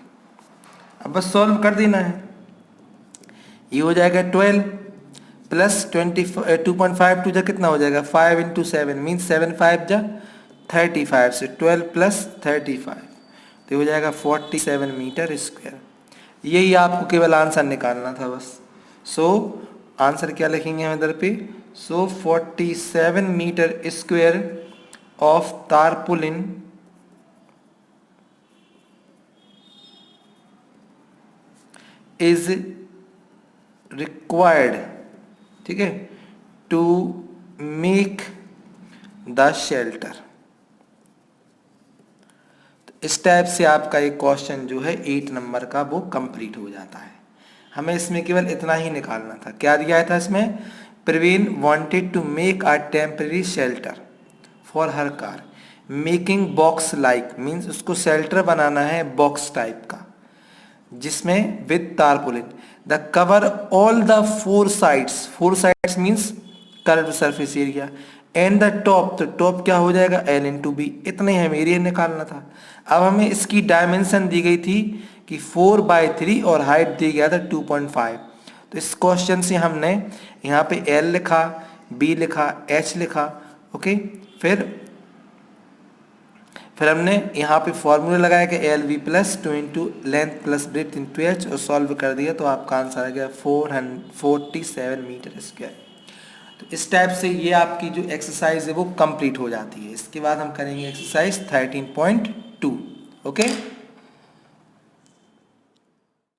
अब बस सॉल्व कर देना है, ये हो जाएगा 12 प्लस 2.5 टू जा कितना हो जाएगा 5 इंटू 7 मीन्स 7 5 जा 35 से 12 प्लस 35 तो हो जाएगा 47 मीटर स्क्वायर। यही आपको केवल आंसर निकालना था बस। सो आंसर क्या लिखेंगे हम इधर पे, so 47 meter square of tarpaulin is required, ठीक है, टू मेक द शेल्टर। तो इस टाइप से आपका एक क्वेश्चन जो है 8 नंबर का वो कंप्लीट हो जाता है। हमें इसमें केवल इतना ही निकालना था, क्या दिया था इसमें, Praveen wanted to make a temporary shelter for her car, making box like means उसको शेल्टर बनाना है बॉक्स टाइप का, जिसमें with tarpaulin the cover all the 4 sides means curved surface area and the top, तो टॉप क्या हो जाएगा L इंटू B। इतना ही हमें एरिया निकालना था। अब हमें इसकी डायमेंशन दी गई थी कि 4/3 और हाइट दी गया था 2.5। तो इस क्वेश्चन से हमने यहाँ पे L लिखा, B लिखा, H लिखा, ओके। फिर हमने यहाँ पे फॉर्मूला लगाया कि LV plus 2 into length plus breadth into H और सॉल्व कर दिया तो आपका आंसर आ गया 447 मीटर स्क्वायर। तो इस टाइप से ये आपकी जो एक्सरसाइज है वो कंप्लीट हो जाती है। इसके बाद हम करेंगे एक्सरसाइज 13.2, ओके।